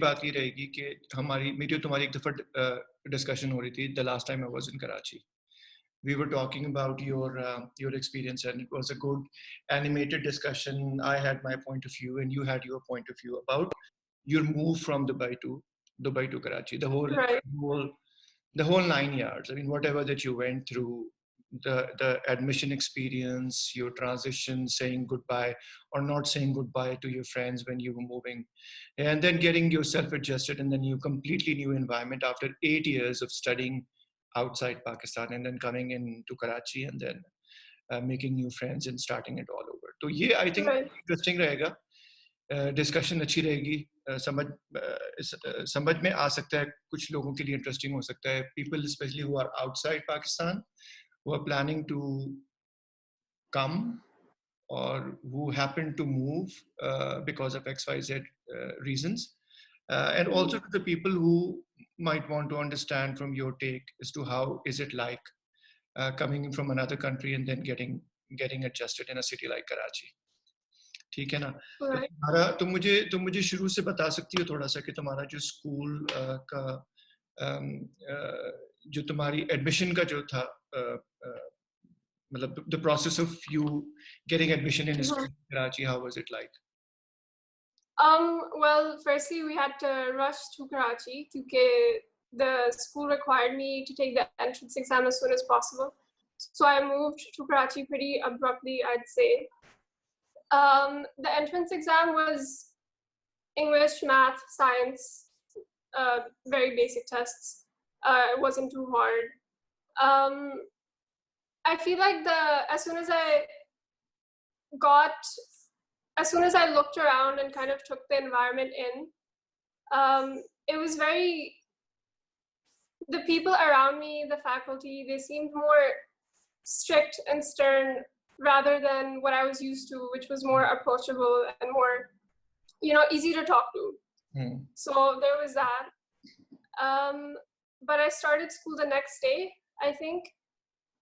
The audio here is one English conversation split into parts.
बात ये रहेगी कि मेरी और तुम्हारी एक दफ़ा डिस्कशन हो रही थी the last time I was in Karachi. We were talking about your experience, and it was a good animated discussion. I had my point of view, and you had your point of view about your move from Dubai to Karachi. Right. The whole 9 years. I mean, whatever that you went through, the admission experience, your transition, saying goodbye or not saying goodbye to your friends when you were moving, and then getting yourself adjusted in the new, completely new environment after 8 years of studying outside Pakistan, and then coming into Karachi, and then making new friends and starting it all over. So yeah, I think Right. interesting रहेगा, discussion अच्छी रहेगी, समझ में आ सकता है, कुछ लोगों के लिए इंटरेस्टिंग हो सकता है, people specially who are outside Pakistan, who are planning to come or who happen to move because of XYZ reasons, and also to the people who might want to understand from your take as to how is it like coming in from another country and then getting adjusted in a city like Karachi. ठीक है ना? तो Right. तुम मुझे शुरू से बता सकती हो थोड़ा सा कि तुम्हारा जो स्कूल का जो तुम्हारी एडमिशन का जो था, मतलब the process of you getting admission in school in Karachi, how was it like? Well, firstly, we had to rush to Karachi because the school required me to take the entrance exam as soon as possible. So I moved to Karachi pretty abruptly, I'd say. The entrance exam was English, math, science, very basic tests. It wasn't too hard. I feel like as soon as I looked around and kind of took the environment in, it was the people around me, the faculty, they seemed more strict and stern rather than what I was used to, which was more approachable and more, easy to talk to. So there was that. But I started school the next day, I think.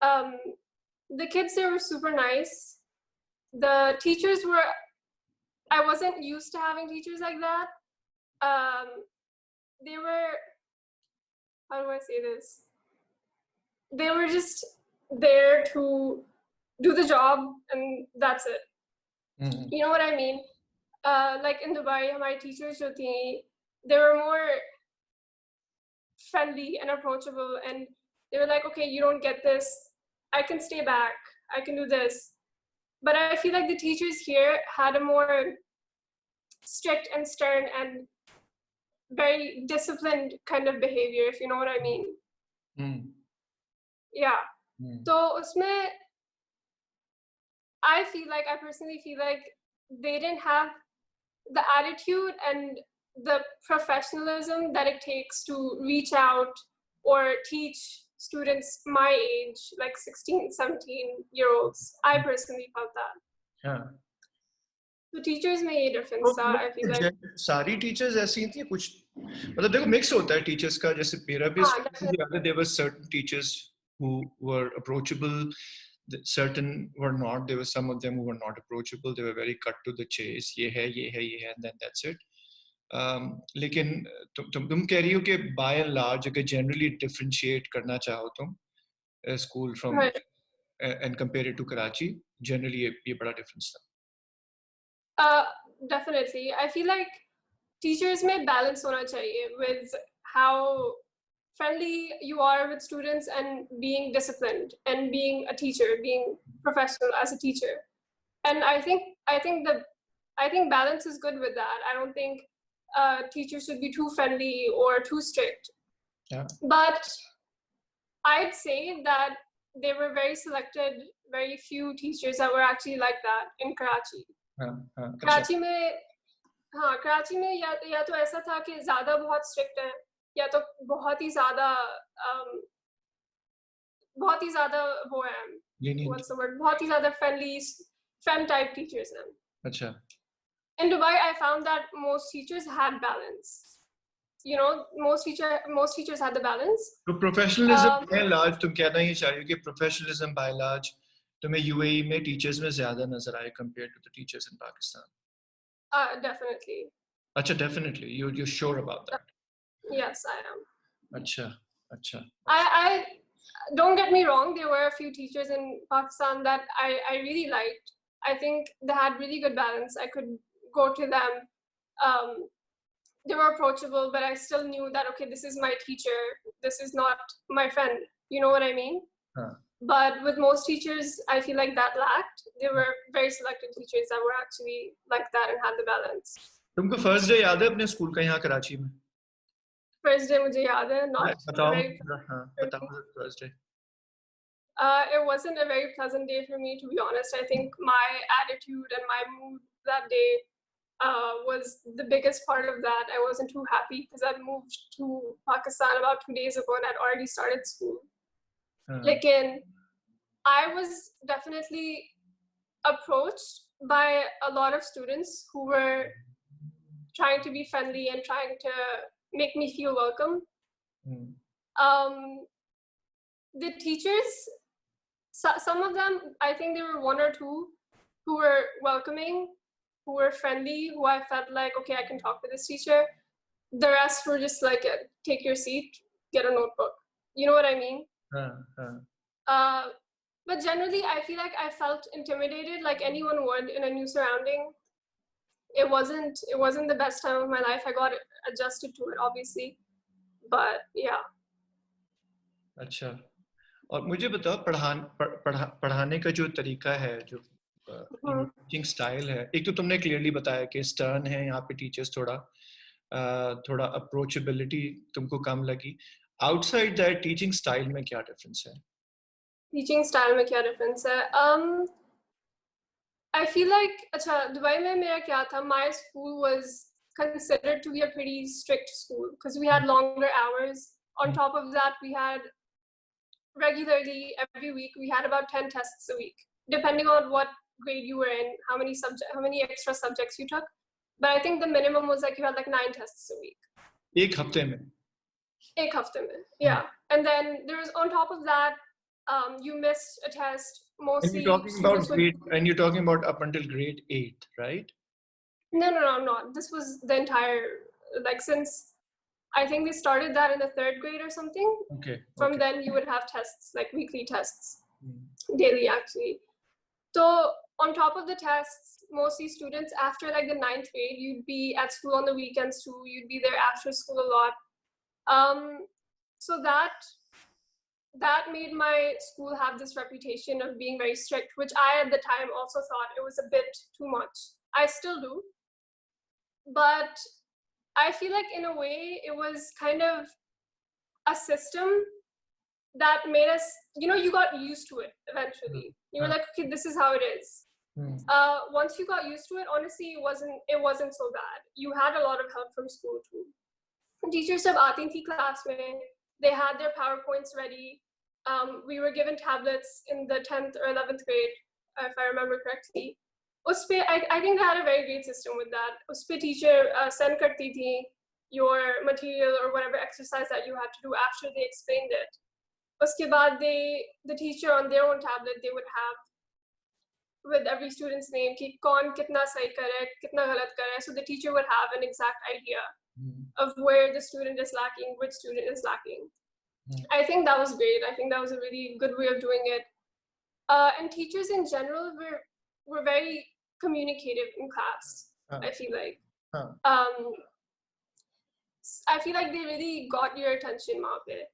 The kids there were super nice. The teachers I wasn't used to having teachers like that. They were, how do I say this? They were just there to do the job and that's it. You know what I mean? Like in Dubai, my teachers, they were more friendly and approachable, and they were like, okay, you don't get this, I can stay back, I can do this. But I feel like the teachers here had a more strict and stern and very disciplined kind of behavior, if you know what I mean. Yeah. So usme, I personally feel like they didn't have the attitude and the professionalism that it takes to reach out or teach students my age, like 16, 17-year-olds. I personally felt that. Yeah. So teachers made a difference. I feel like सारी teachers ऐसी थी, कुछ मतलब देखो mix होता है teachers का, जैसे मेरा भी there were certain teachers who were approachable, certain were not. There were some of them who were not approachable. They were very cut to the chase. ये है, and then that's it. लेकिन तुम कह रही हो कि by and large अगर generally differentiate करना चाहो तुम school from and compare it to Karachi, generally ये बड़ा difference था. Definitely. I feel like teachers में balance होना चाहिए with how friendly you are with students and being disciplined and being a teacher, being professional as a teacher. And I think balance is good with that. I don't think teachers should be too friendly or too strict. Yeah. But I'd say that there were very few teachers that were actually like that in Karachi. Karachi में या तो ऐसा था कि ज़्यादा बहुत strict है, या तो बहुत ही ज़्यादा वो है, what's the word, बहुत ही ज़्यादा femme type teachers हैं. अच्छा. In Dubai, I found that most teachers had balance. Most teachers had the balance. तो professionalism by and large, तुम कहना ही चाह रही हो कि professionalism by and large तुम्हें UAE में teachers में ज़्यादा नजर आए compared to the teachers in Pakistan? Definitely. Acha, definitely. You're sure about that? Yes, I am. Acha, acha. I don't get me wrong, there were a few teachers in Pakistan that I really liked. I think they had really good balance. I could go to them. They were approachable, but I still knew that, okay, this is my teacher. This is not my friend. You know what I mean? Huh. But with most teachers, I feel like that lacked. There were very selected teachers that were actually like that and had the balance. तुमको first day याद है अपने school का यहाँ कराची में? First day मुझे याद है, not बताओ. very. हाँ, बताओ first day. It wasn't a very pleasant day for me, to be honest. I think my attitude and my mood that day was the biggest part of that. I wasn't too happy because I'd moved to Pakistan about 2 days ago and I'd already started school. Like I was definitely approached by a lot of students who were trying to be friendly and trying to make me feel welcome. The teachers, some of them, I think there were one or two who were welcoming, who were friendly, who I felt like, okay, I can talk to this teacher. The rest were just like, take your seat, get a notebook. You know what I mean? But generally, I feel like I felt intimidated, like anyone would in a new surrounding. It wasn't the best time of my life. I got adjusted to it, obviously, but yeah. अच्छा. और मुझे बताओ पढ़ाने का जो तरीका है, जो टीचिंग स्टाइल है, एक तो तुमने क्लियरली बताया कि स्टर्न है यहाँ पे टीचर्स, थोड़ा अप्रोचेबिलिटी तुमको कम लगी. आउटसाइड दैट टीचिंग स्टाइल में क्या डिफरेंस है? टीचिंग स्टाइल में क्या डिफरेंस है? I feel like, अच्छा, दुबई में मेरा क्या था, my school was considered to be a pretty strict school because we had longer hours. On top of that, we had regularly every week we had about 10 tests a week, depending on what grade you were in, how many extra subjects you took. But I think the minimum was like you had like 9 tests a week. एक हफ्ते में? एक हफ्ते में, yeah. And then there was, on top of that, you missed a test. Mostly. And you're talking about up until grade 8, right? No. This was the entire, like, since I think they started that in the 3rd grade or something. Okay. From then you would have tests, like weekly tests, daily actually. So on top of the tests, mostly students after like the 9th grade, you'd be at school on the weekends too. You'd be there after school a lot. So that made my school have this reputation of being very strict, which I at the time also thought it was a bit too much. I still do. But I feel like in a way it was kind of a system that made us, you got used to it eventually. You were like, okay, this is how it is. Once you got used to it, honestly, it wasn't so bad. You had a lot of help from school too. Teachers sab aati thi class mein, they had their PowerPoints ready. We were given tablets in the 10th or 11th grade, if I remember correctly. I think they had a very great system with that. Uspe teacher send karti thi your material or whatever exercise that you had to do after they explained it. Uske baad the teacher on their own tablet, they would have with every student's name ki kaun kitna sahi kar raha hai, kitna galat kar raha hai. So the teacher would have an exact idea of where the student is lacking, which student is lacking. I think that was great. I think that was a really good way of doing it. And teachers in general were very communicative in class. I feel like. I feel like they really got your attention वहाँ पे.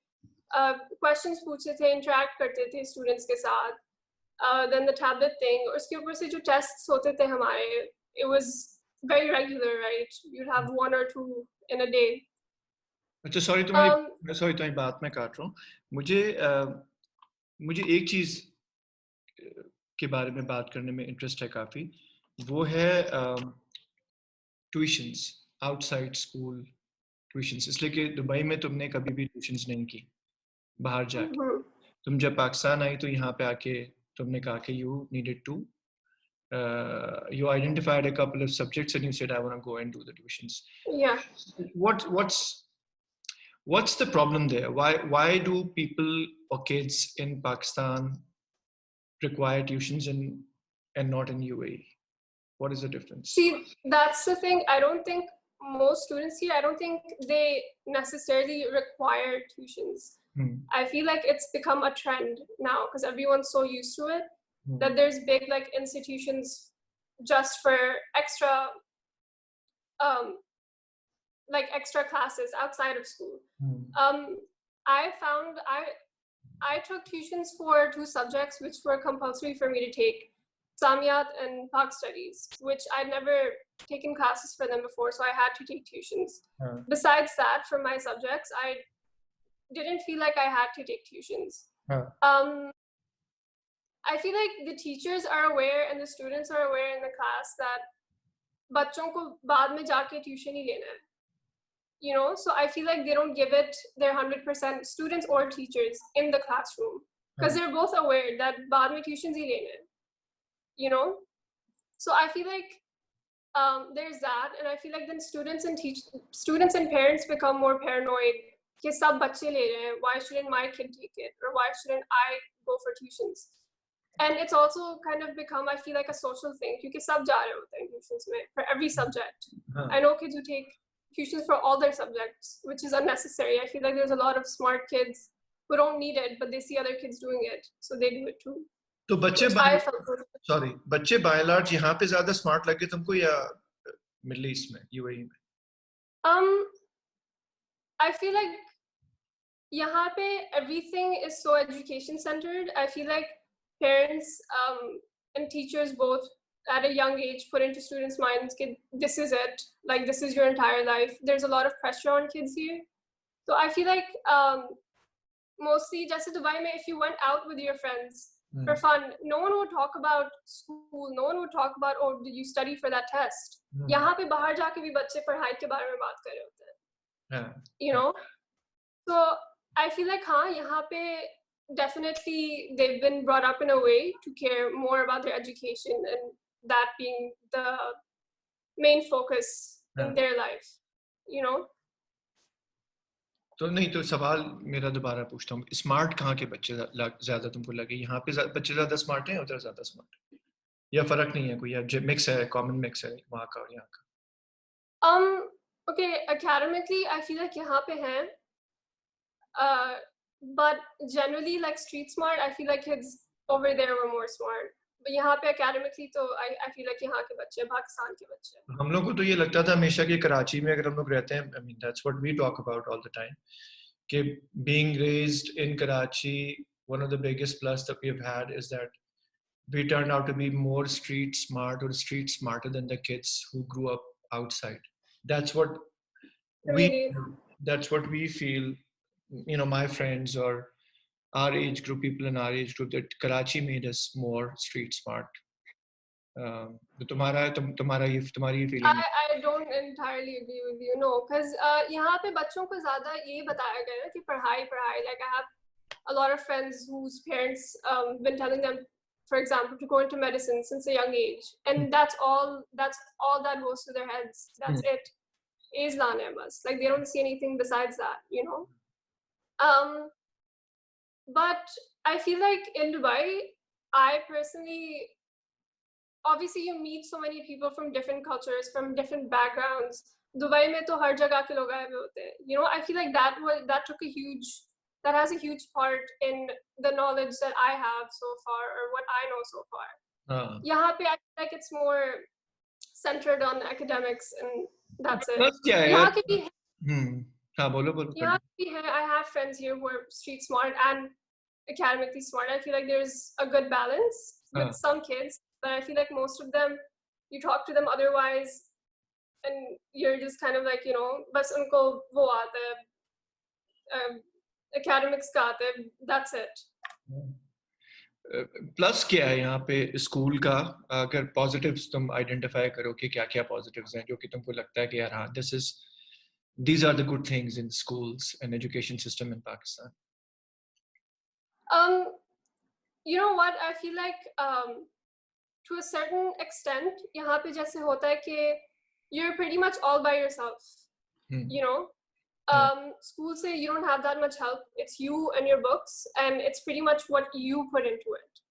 Questions पूछते थे, interact करते थे students के साथ. Then the tablet thing, और उसके ऊपर से जो tests होते थे हमारे, it was very regular, right? You'd have 1 or 2 in a day. अच्छा, sorry तुम्हारी बात मैं काट रहा हूँ. मुझे एक चीज के बारे में बात करने में इंटरेस्ट है काफी. वो है ट्यूशंस, आउटसाइड स्कूल ट्यूशंस. इसलिए कि दुबई में तुमने कभी भी ट्यूशंस नहीं की बाहर जाके. तुम जब पाकिस्तान आई तो यहाँ पे आके तुमने कहा कि you needed to you identified a couple of subjects and you said I want to go and do the tuitions. Yeah. What's the problem there? Why do people or kids in Pakistan require tuitions and not in UAE? What is the difference? See, that's the thing. I don't think most students here, I don't think they necessarily require tuitions. I feel like it's become a trend now because everyone's so used to it that there's big like institutions just for extra like extra classes outside of school. I took tuitions for 2 subjects which were compulsory for me to take, Samiyat and Pak Studies, which I'd never taken classes for them before, so I had to take tuitions. Besides that, for my subjects, I didn't feel like I had to take tuitions. I feel like the teachers are aware and the students are aware in the class that बच्चों को बाद में जाके tuition ही लेना है. You know, so I feel like they don't give it their 100%, students or teachers in the classroom, because they're both aware that बाद में tuitions ही लेना है. You know, so I feel like there's that, and I feel like then students and parents become more paranoid. कि सब बच्चे ले रहे हैं, why shouldn't my kid take it, or why shouldn't I go for tuitions? And it's also kind of become, I feel like, a social thing क्योंकि सब जा रहे होते हैं tuitions में for every subject. I know kids who take tuitions for all their subjects, which is unnecessary. I feel like there's a lot of smart kids who don't need it, but they see other kids doing it, so they do it too. तो बच्चे बच्चे by and large यहाँ पे ज़्यादा smart लगे तुमको या Middle East में, UAE में? I feel like यहाँ पे everything is so education centered. I feel like parents and teachers both at a young age put into students' minds that this is it, like this is your entire life. There's a lot of pressure on kids here. So I feel like mostly just in Dubai, if you went out with your friends for fun, no one would talk about school, no one would talk about, oh, did you study for that test? यहाँ पे बाहर जाके भी बच्चे पढ़ाई के बारे में बात कर रहे होते हैं. You know? So I feel like हाँ, यहाँ पे definitely they've been brought up in a way to care more about their education and that being the main focus in their life, you know. तो नहीं, तो सवाल मेरा दोबारा पूछता हूँ, स्मार्ट कहाँ के बच्चे ज़्यादा तुमको लगे? यहाँ पे बच्चे ज़्यादा स्मार्ट हैं, उधर ज़्यादा स्मार्ट, या फर्क नहीं है कोई, या मिक्स है, कॉमन मिक्स है वहाँ का और यहाँ का? Okay, academically I feel like यहाँ पे हैं, but generally like street smart, I feel like kids over there were more smart. But यहाँ पे academically तो I feel like यहाँ के बच्चे, पाकिस्तान के बच्चे. हम लोग को तो ये लगता था हमेशा कि कराची में अगर हम लोग रहते हैं, I mean that's what we talk about all the time, कि being raised in Karachi, one of the biggest plus that we've had is that we turned out to be more street smart or street smarter than the kids who grew up outside. That's what we feel, you know, my friends or our age group, people in our age group, that Karachi made us more street smart. तुम्हारी feeling? I don't entirely agree with you, no, because यहाँ पे बच्चों को ज़्यादा ये बताया गया है कि पढ़ाई. Like I have a lot of friends whose parents been telling them, for example, to go into medicine since a young age, and that's all that goes to their heads. That's it. Is laane bas. Like they don't see anything besides that, you know. But I feel like in Dubai, I personally, obviously you meet so many people from different cultures, from different backgrounds. Dubai mein to har jagah ke log aaye hue hote hain. You know, I feel like that has a huge part in the knowledge that I have so far, or what I know so far. Yahan pe I feel like it's more centered on academics, and that's it. Yahan ke bhi I have friends here who are street smart and academically smart. I feel like there's a good balance with some kids, but I feel like most of them, you talk to them otherwise, and you're just kind of like, you know, bas unko wo aata hai, academics ka aata hai, that's it. Plus क्या है यहाँ पे school का? अगर positives तुम identify करो कि क्या क्या पॉजिटिव्स हैं जो कि तुमको लगता है कि यार हाँ, these are the good things in schools and education system in Pakistan. You know what, I feel like to a certain extent यहाँ पे जैसे होता है कि you're pretty much all by yourself. You know, school say you don't have that much help. It's you and your books, and it's pretty much what you put into it.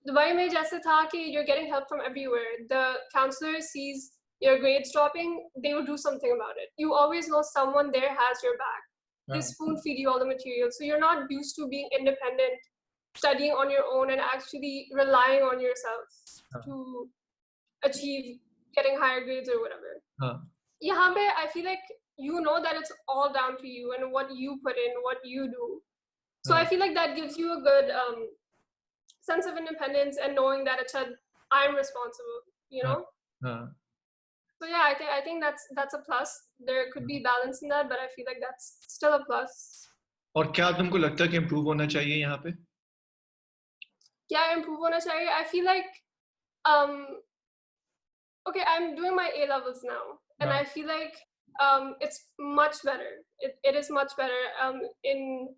Dubai में जैसे था कि you're getting help from everywhere. The counselor sees your grades dropping, they would do something about it. You always know someone there has your back. They spoon feed you all the material. So you're not used to being independent, studying on your own, and actually relying on yourself to achieve getting higher grades or whatever. Yahan pe, I feel like you know that it's all down to you and what you put in, what you do. So I feel like that gives you a good sense of independence and knowing that I'm responsible, you know? So yeah, I think that's a plus. There could be balance in that, but I feel like that's still a plus. और क्या तुमको लगता है कि improve होना चाहिए यहाँ पे? क्या improve होना चाहिए? I feel like okay, I'm doing my A levels now, and I feel like it's much better. It is much better in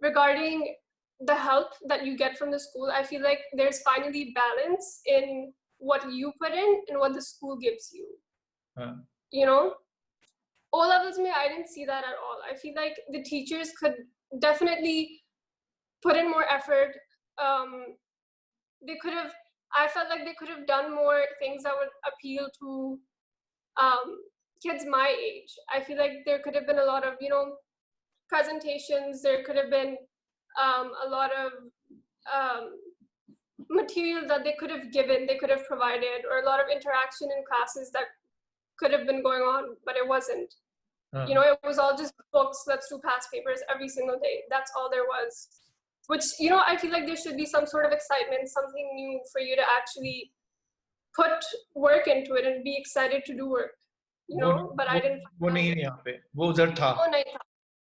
regarding the help that you get from the school. I feel like there's finally balance in what you put in and what the school gives you. You know, O levels me, I didn't see that at all. I feel like the teachers could definitely put in more effort. I felt like they could have done more things that would appeal to kids my age. I feel like there could have been a lot of, presentations. There could have been a lot of material that they could have given, they could have provided, or a lot of interaction in classes that could have been going on, but it wasn't. It was all just books, let's do past papers every single day. That's all there was. Which, I feel like there should be some sort of excitement, something new for you to actually put work into it and be excited to do work. But I didn't. वो नहीं है यहाँ पे, वो उधर था. वो नहीं था.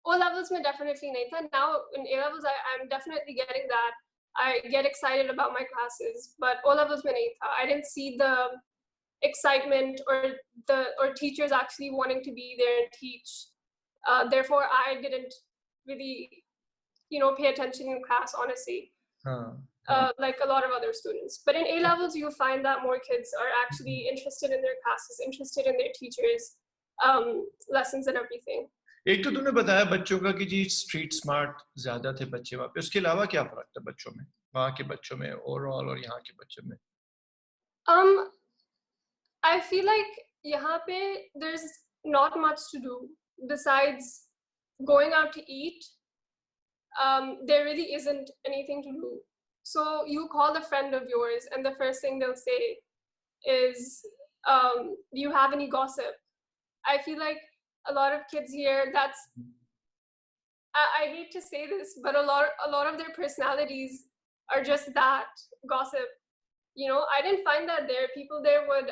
O levels में definitely नहीं था. Now in A levels, I'm definitely getting that. I get excited about my classes, but O levels में नहीं था. I didn't see the excitement or teachers actually wanting to be there and teach. Therefore, I didn't really, pay attention in class, honestly, like a lot of other students. But in A levels, you find that more kids are actually interested in their classes, interested in their teachers, lessons and everything. एक तो तूने बताया बच्चों का कि जी street smart ज्यादा थे बच्चे वहाँ पे, उसके अलावा क्या फर्क था बच्चों में, वहाँ के बच्चों में ओवरऑल और यहाँ के बच्चों में? I feel like यहाँ पे there's not much to do besides going out to eat. There really isn't anything to do. So you call a friend of yours and the first thing they'll say is, do you have any gossip? I feel like a lot of kids here, I hate to say this, but a lot of their personalities are just that, gossip. I didn't find that there. People there would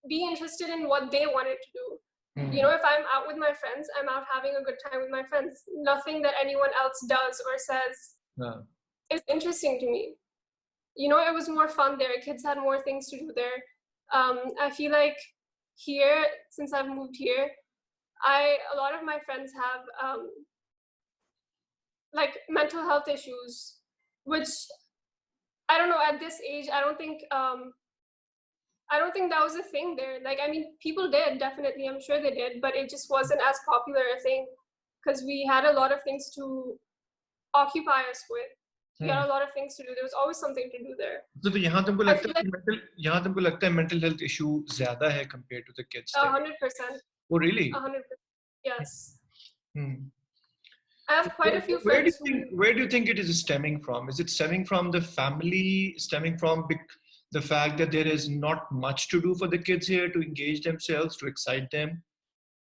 be interested in what they wanted to do. If I'm out with my friends, I'm out having a good time with my friends. Nothing that anyone else does or says is interesting to me. It was more fun there. Kids had more things to do there. I feel like here, since I've moved here, a lot of my friends have like mental health issues, which I don't know, at this age, I don't think that was a thing there. Like, I mean, people did, definitely, I'm sure they did, but it just wasn't as popular a thing because we had a lot of things to occupy us with. We had a lot of things to do. There was always something to do there. तो यहाँ तुमको लगता है mental health issue ज़्यादा है compared to the kids? 100%. Oh, really? 100%. Yes. I have quite a few friends. Where do you think it is stemming from? Is it stemming from the family, stemming from the fact that there is not much to do for the kids here to engage themselves, to excite them,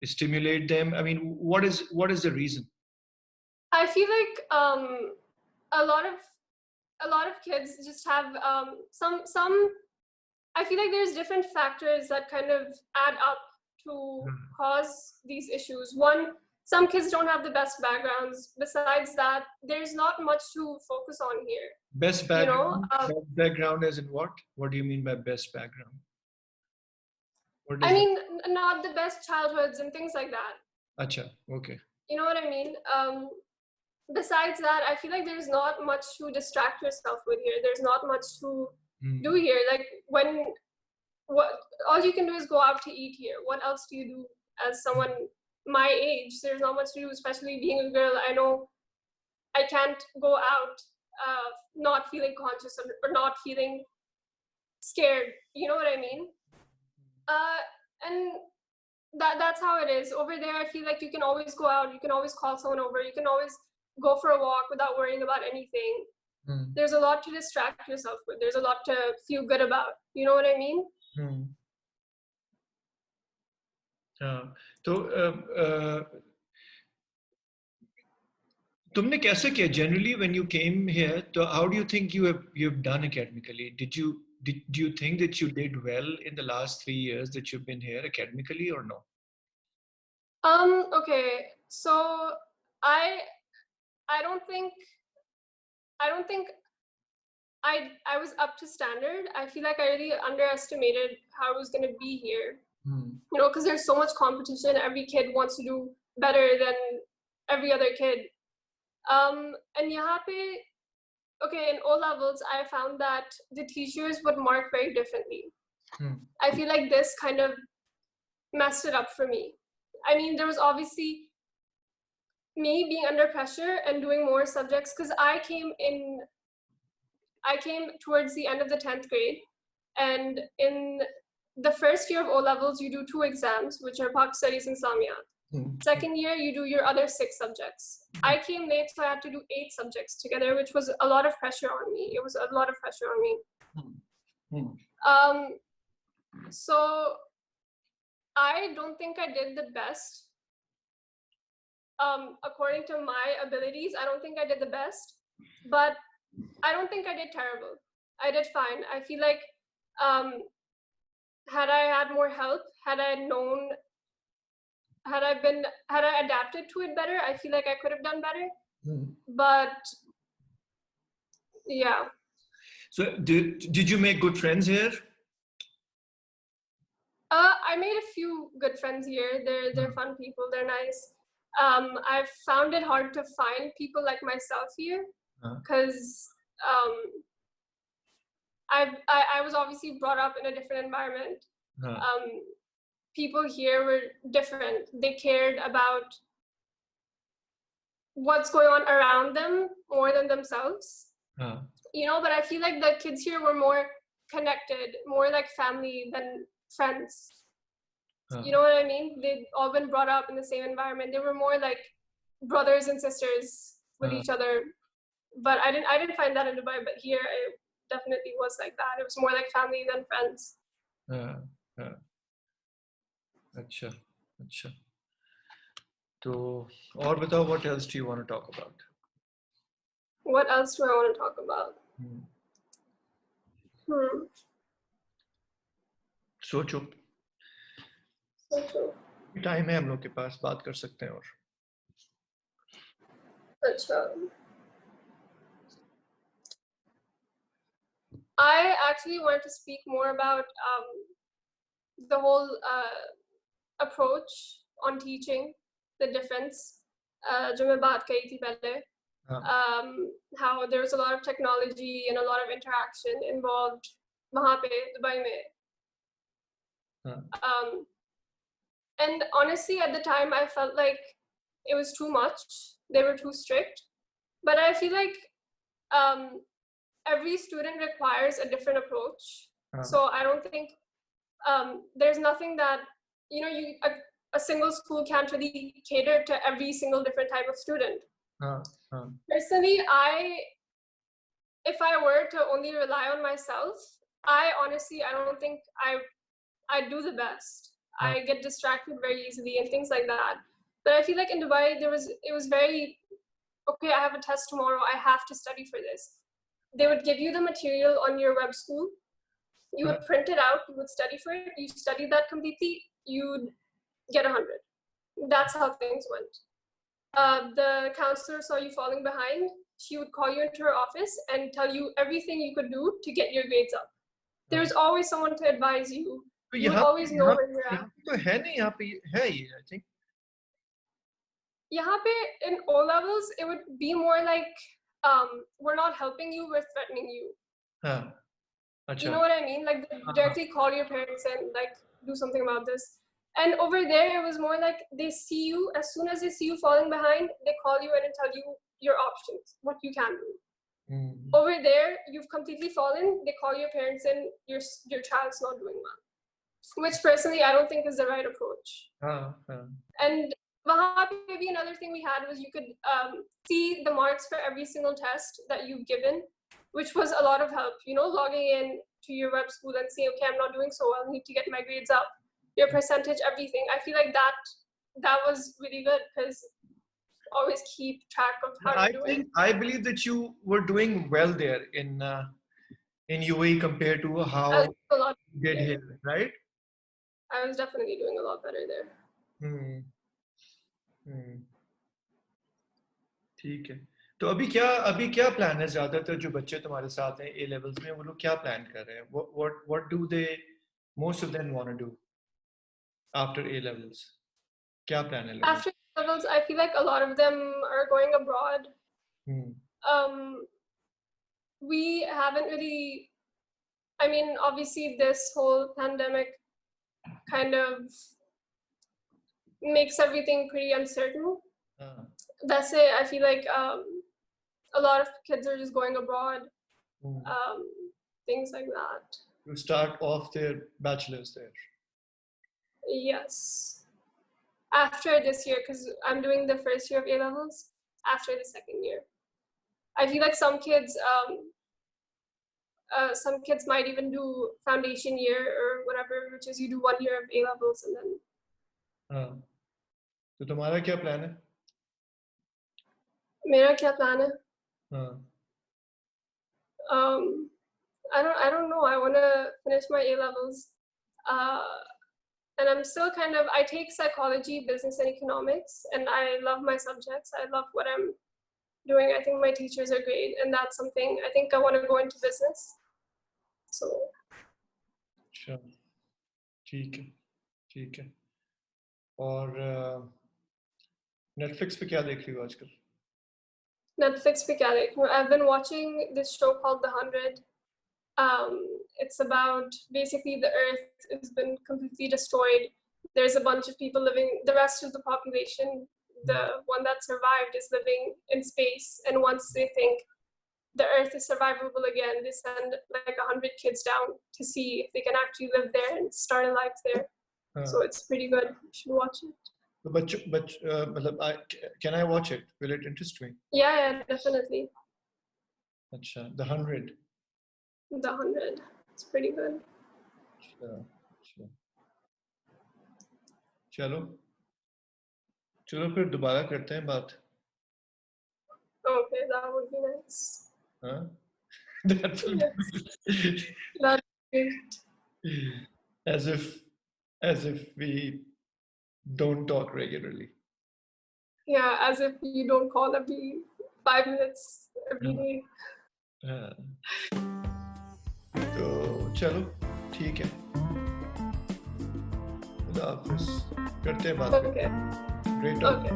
to stimulate them? I mean, what is the reason? I feel like a lot of kids just have some. I feel like there's different factors that kind of add up to cause these issues. One, some kids don't have the best backgrounds. Besides that, there's not much to focus on here. Best background? Best background as in what? What do you mean by best background? I mean, not the best childhoods and things like that. Acha, okay. You know what I mean? Besides that, I feel like there's not much to distract yourself with here. There's not much to do here. Like all you can do is go out to eat here. What else do you do as someone my age? There's not much to do, especially being a girl. I know I can't go out not feeling conscious or not feeling scared. You know what I mean? And that's how it is. Over there, I feel like you can always go out, you can always call someone over, you can always go for a walk without worrying about anything. There's a lot to distract yourself with. There's a lot to feel good about. You know what I mean? तो तुमने कैसे किया generally when you came here? So how do you think you've done academically? Do you think that you did well in the last 3 years that you've been here academically or no? Okay. So I don't think I was up to standard. I feel like I really underestimated how it was going to be here. You know, because there's so much competition. Every kid wants to do better than every other kid. And yahan pe, okay, in O levels, I found that the teachers would mark very differently. I feel like this kind of messed it up for me. I mean, there was obviously me being under pressure and doing more subjects because I came towards the end of the 10th grade, and in the first year of O levels, you do 2 exams, which are Pak Studies and Islamiyat. Second year, you do your other 6 subjects. I came late, so I had to do 8 subjects together, which was a lot of pressure on me. It was a lot of pressure on me. So I don't think I did the best. According to my abilities, I don't think I did the best, but I don't think I did terrible. I did fine. I feel like had I had more help, had I adapted to it better, I feel like I could have done better. But yeah. So did you make good friends here? I made a few good friends here. They're fun people. They're nice. I've found it hard to find people like myself here because I was obviously brought up in a different environment. People here were different. They cared about what's going on around them more than themselves. You know, but I feel like the kids here were more connected, more like family than friends. You know what I mean? They'd all been brought up in the same environment. They were more like brothers and sisters with each other. But I didn't find that in Dubai, but here it definitely was like that. It was more like family than friends. अच्छा. तो और बताओ, what else do you want to talk about? What else do I want to talk about? सोचो. Time है हम लोग के पास, बात कर सकते हैं और. अच्छा. I actually wanted to speak more about the whole approach on teaching, the difference. जो मैं बात कही थी पहले. How there's a lot of technology and a lot of interaction involved वहाँ पे दुबई में. And honestly, at the time, I felt like it was too much. They were too strict. But I feel like every student requires a different approach. So I don't think there's nothing that, you know, a single school can't really cater to every single different type of student. Personally, if I were to only rely on myself, I don't think I do the best. I get distracted very easily and things like that. But I feel like in Dubai, it was very, okay, I have a test tomorrow, I have to study for this. They would give you the material on your web school. You would print it out, you would study for it, you studied that completely, you'd get 100. That's how things went. The counselor saw you falling behind, she would call you into her office and tell you everything you could do to get your grades up. There's always someone to advise you. You would always know where you're at. तो है नहीं, यहाँ पे है ये, I think. यहाँ पे in O levels, it would be more like we're not helping you, we're threatening you. You know what I mean? Like they directly call your parents and like do something about this. And over there, it was more like they see you, as soon as they see you falling behind, they call you in and tell you your options, what you can do. Over there, you've completely fallen, they call your parents and your child's not doing well. which personally I don't think is the right approach. हाँ. And वहाँ पे भी another thing we had was you could see the marks for every single test that you've given, which was a lot of help. You know, logging in to your web school and saying, okay, I'm not doing so well, I need to get my grades up, your percentage, everything. I feel like that was really good because always keep track of how you're doing. I believe that you were doing well there in UAE compared to how you did here, right? I was definitely doing a lot better there. ठीक है. तो अभी क्या plan है? ज्यादातर जो बच्चे तुम्हारे साथ हैं A levels में, वो लोग क्या प्लान कर रहे हैं? What do they most of them want to do after A levels? क्या प्लान है लोगों? After A levels, I feel like a lot of them are going abroad. We haven't really, I mean, obviously this whole pandemic kind of makes everything pretty uncertain. That's it. I feel like a lot of kids are just going abroad, things like that. To start off their bachelor's there. Yes. After this year, because I'm doing the first year of A levels, after the second year. I feel like some kids might even do foundation year or whatever, which is you do 1 year of A levels and then. तो तुम्हारा क्या plan है? मेरा क्या plan है? I don't know. I want to finish my A levels, and I'm still I take psychology, business, and economics, and I love my subjects. I love what I'm doing. I think my teachers are great, and that's something I think I want to go into business. So. Sure. ठीक है. और Netflix पे क्या देख रही हो आजकल? Netflix पे क्या देख रही हूँ? I've been watching this show called The 100. It's about basically the Earth has been completely destroyed. There's a bunch of people living. The rest of the population, the one that survived, is living in space. And once they think the Earth is survivable again, they send like 100 kids down to see if they can actually live there and start a life there. So it's pretty good. You should watch it. But can I watch it? Will it interest me? Yeah, definitely. अच्छा, The 100. The 100. It's pretty good. Sure. चलो फिर दोबारा करते हैं बात. Okay, that would be nice. Huh? That would be that's great. As if we don't talk regularly. Yeah, as if you don't call every 5 minutes every day. तो चलो ठीक है. खुदा हाफिज़. करते हैं बात. Okay. Great talk. Okay.